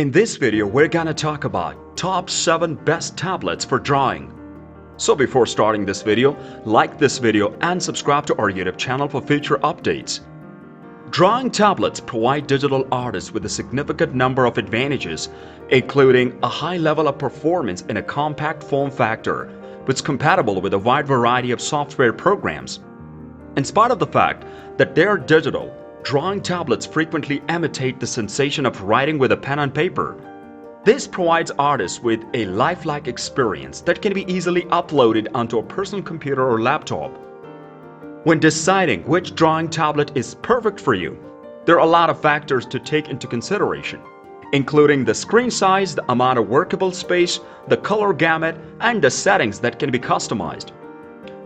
In this video, we're gonna talk about top 7 best tablets for drawing. So before starting this video, like this video and subscribe to our YouTube channel for future updates. Drawing tablets provide digital artists with a significant number of advantages, including a high level of performance in a compact form factor, which is compatible with a wide variety of software programs. In spite of the fact that they are digital, drawing tablets frequently imitate the sensation of writing with a pen and paper. This provides artists with a lifelike experience that can be easily uploaded onto a personal computer or laptop. When deciding which drawing tablet is perfect for you, there are a lot of factors to take into consideration, including the screen size, the amount of workable space, the color gamut, and the settings that can be customized.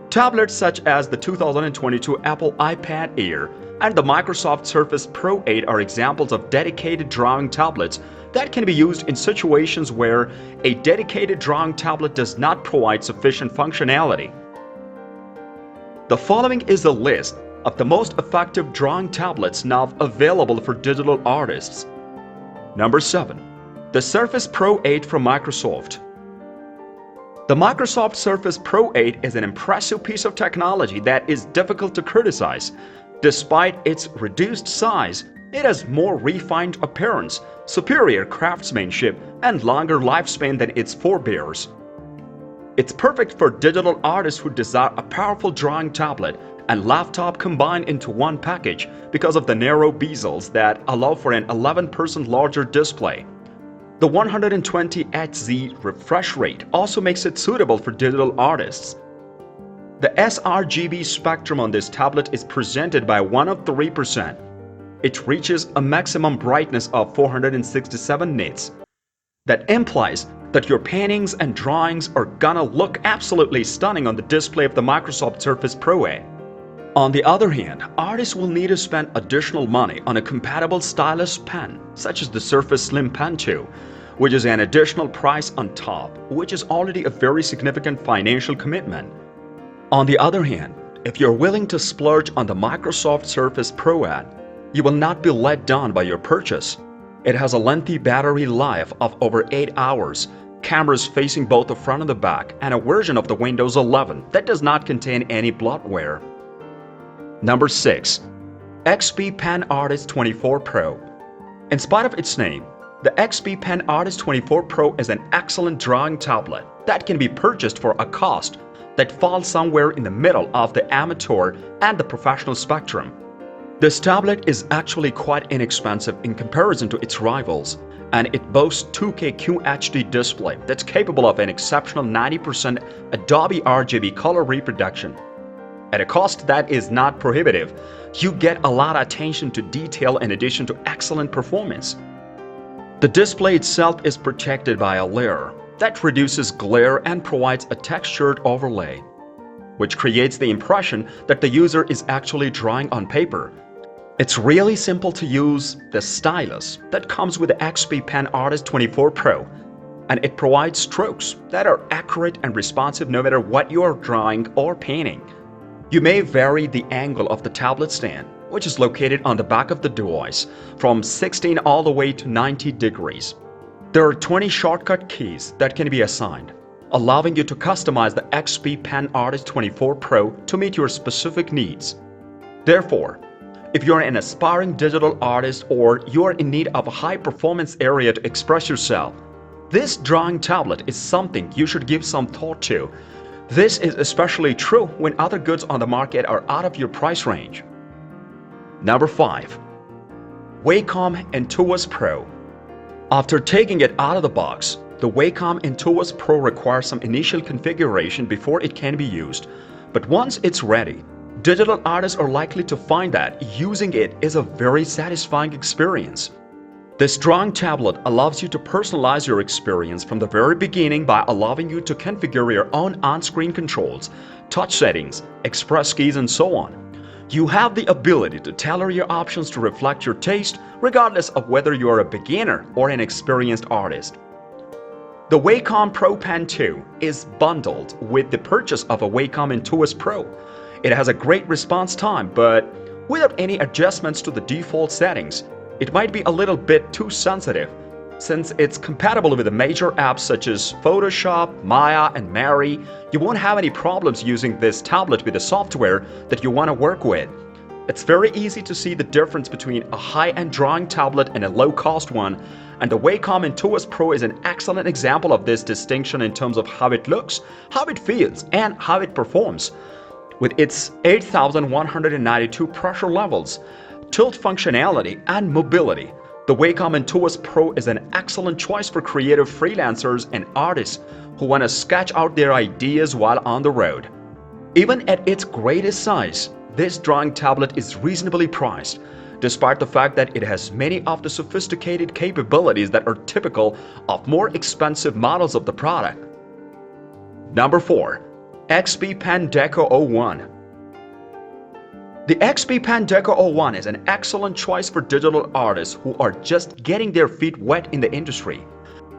Tablets such as the 2022 Apple iPad Air and the Microsoft Surface Pro 8 are examples of dedicated drawing tablets that can be used in situations where a dedicated drawing tablet does not provide sufficient functionality. The following is a list of the most effective drawing tablets now available for digital artists. Number 7. The Surface Pro 8 from Microsoft. The Microsoft Surface Pro 8 is an impressive piece of technology that is difficult to criticize. Despite its reduced size, it has more refined appearance, superior craftsmanship, and longer lifespan than its forebears. It's perfect for digital artists who desire a powerful drawing tablet and laptop combined into one package because of the narrow bezels that allow for an 11% larger display. The 120Hz refresh rate also makes it suitable for digital artists. The sRGB spectrum on this tablet is presented by 103%. It reaches a maximum brightness of 467 nits. That implies that your paintings and drawings are gonna look absolutely stunning on the display of the Microsoft Surface Pro 8. On the other hand, artists will need to spend additional money on a compatible stylus pen, such as the Surface Slim Pen 2, which is an additional price on top, which is already a very significant financial commitment. On the other hand, if you're willing to splurge on the Microsoft Surface Pro 8, you will not be let down by your purchase. It has a lengthy battery life of over 8 hours, cameras facing both the front and the back, and a version of the Windows 11 that does not contain any bloatware. Number 6. XP Pen Artist24 Pro. In spite of its name, the XP Pen Artist24 Pro is an excellent drawing tablet that can be purchased for a cost that falls somewhere in the middle of the amateur and the professional spectrum. This tablet is actually quite inexpensive in comparison to its rivals, and it boasts 2K QHD display that's capable of an exceptional 90% Adobe RGB color reproduction. At a cost that is not prohibitive, you get a lot of attention to detail in addition to excellent performance. The display itself is protected by a layer that reduces glare and provides a textured overlay, which creates the impression that the user is actually drawing on paper. It's really simple to use the stylus that comes with the XP Pen Artist24 Pro, and it provides strokes that are accurate and responsive no matter what you are drawing or painting. You may vary the angle of the tablet stand, which is located on the back of the device, from 16 all the way to 90 degrees. There are 20 shortcut keys that can be assigned, allowing you to customize the XP Pen Artist24 Pro to meet your specific needs. Therefore, if you're an aspiring digital artist or you're in need of a high-performance area to express yourself, this drawing tablet is something you should give some thought to. This is especially true when other goods on the market are out of your price range. Number 5. Wacom Intuos Pro. After taking it out of the box, the Wacom Intuos Pro requires some initial configuration before it can be used, but once it's ready, digital artists are likely to find that using it is a very satisfying experience. This drawing tablet allows you to personalize your experience from the very beginning by allowing you to configure your own on-screen controls, touch settings, express keys, and so on. You have the ability to tailor your options to reflect your taste, regardless of whether you are a beginner or an experienced artist. The Wacom Pro Pen 2 is bundled with the purchase of a Wacom Intuos Pro. It has a great response time, but without any adjustments to the default settings, it might be a little bit too sensitive. Since it's compatible with the major apps such as Photoshop, Maya, and Mari, you won't have any problems using this tablet with the software that you want to work with. It's very easy to see the difference between a high-end drawing tablet and a low-cost one, and the 𝐊𝐿𝐿 Pro is an excellent example of this distinction in terms of how it looks, how it feels, and how it performs. With its 8,192 pressure levels, tilt functionality, and mobility, the 𝐊𝐿𝐿 Pro is an excellent choice for creative freelancers and artists who want to sketch out their ideas while on the road. Even at its greatest size, this drawing tablet is reasonably priced, despite the fact that it has many of the sophisticated capabilities that are typical of more expensive models of the product. Number 4. XP Pen Deco 01. The XP Pen Deco 01 is an excellent choice for digital artists who are just getting their feet wet in the industry.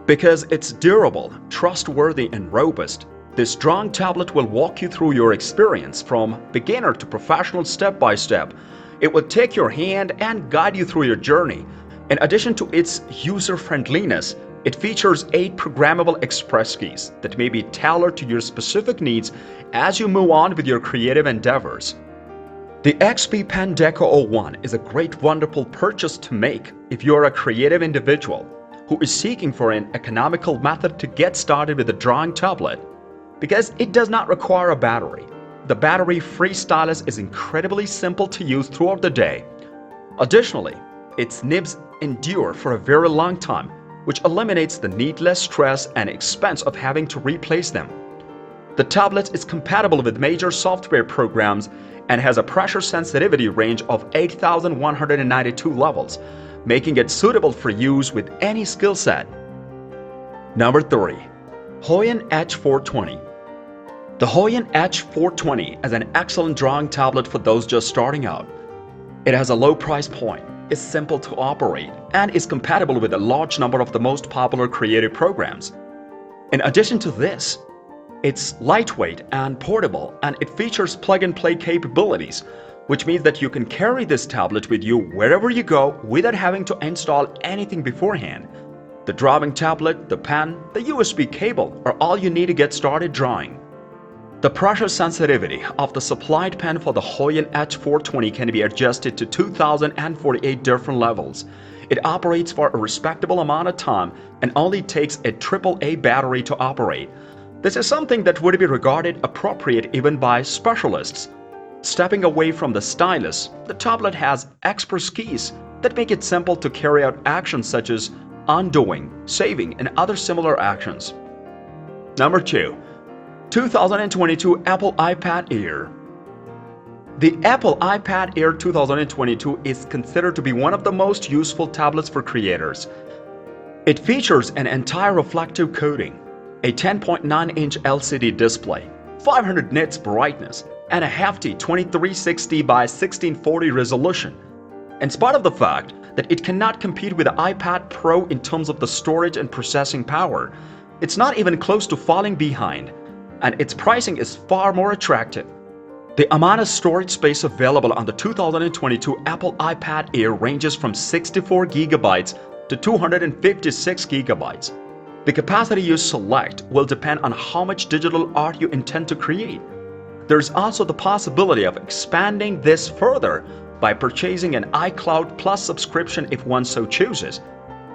Because it's durable, trustworthy, and robust, this drawing tablet will walk you through your experience from beginner to professional step by step. It will take your hand and guide you through your journey. In addition to its user-friendliness, it features 8 programmable express keys that may be tailored to your specific needs as you move on with your creative endeavors. The XP Pen Deco 01 is a great, wonderful purchase to make if you are a creative individual who is seeking for an economical method to get started with a drawing tablet. Because it does not require a battery. The battery-free stylus is incredibly simple to use throughout the day. Additionally, its nibs endure for a very long time, which eliminates the needless stress and expense of having to replace them. The tablet is compatible with major software programs and has a pressure sensitivity range of 8,192 levels, making it suitable for use with any skill set. Number 3. Houyin H420. The Houyin H420 is an excellent drawing tablet for those just starting out. It has a low price point, is simple to operate, and is compatible with a large number of the most popular creative programs. In addition to this, it's lightweight and portable, and it features plug-and-play capabilities, which means that you can carry this tablet with you wherever you go without having to install anything beforehand. The drawing tablet, the pen, the USB cable are all you need to get started drawing. The pressure sensitivity of the supplied pen for the Houyin H420 can be adjusted to 2,048 different levels. It operates for a respectable amount of time and only takes a AAA battery to operate. This is something that would be regarded appropriate even by specialists. Stepping away from the stylus, the tablet has express keys that make it simple to carry out actions such as undoing, saving, and other similar actions. Number 2. 2022 Apple iPad Air. The Apple iPad Air 2022 is considered to be one of the most useful tablets for creators. It features an entire reflective coating, a 10.9-inch LCD display, 500 nits brightness, and a hefty 2360 by 1640 resolution. In spite of the fact that it cannot compete with the iPad Pro in terms of the storage and processing power, it's not even close to falling behind, and its pricing is far more attractive. The amount of storage space available on the 2022 Apple iPad Air ranges from 64 GB to 256 GB. The capacity you select will depend on how much digital art you intend to create. There's also the possibility of expanding this further by purchasing an iCloud Plus subscription if one so chooses.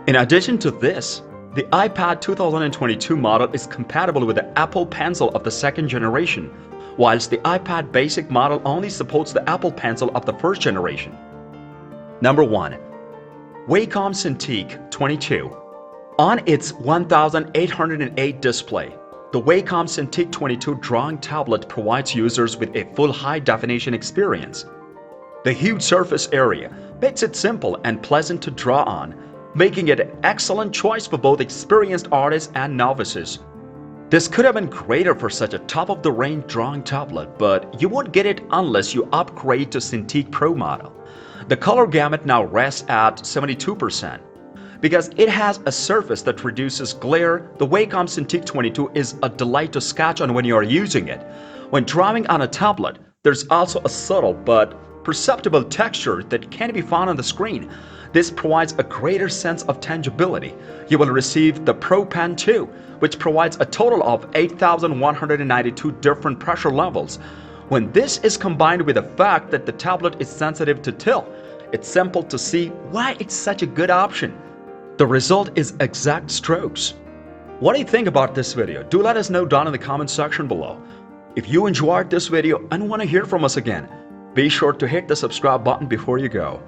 In addition to this, the iPad 2022 model is compatible with the Apple Pencil of the 2nd generation, whilst the iPad Basic model only supports the Apple Pencil of the 1st generation. Number 1. Wacom Cintiq 22. On its 1808 display, the Wacom Cintiq 22 drawing tablet provides users with a full high-definition experience. The huge surface area makes it simple and pleasant to draw on, making it an excellent choice for both experienced artists and novices. This could have been greater for such a top-of-the-range drawing tablet, but you won't get it unless you upgrade to Cintiq Pro model. The color gamut now rests at 72%. Because it has a surface that reduces glare, the Wacom Cintiq 22 is a delight to sketch on when you are using it. When drawing on a tablet, there's also a subtle but perceptible texture that can be found on the screen. This provides a greater sense of tangibility. You will receive the Pro Pen 2, which provides a total of 8,192 different pressure levels. When this is combined with the fact that the tablet is sensitive to tilt, it's simple to see why it's such a good option. The result is exact strokes. What do you think about this video? Do let us know down in the comment section below. If you enjoyed this video and want to hear from us again, be sure to hit the subscribe button before you go.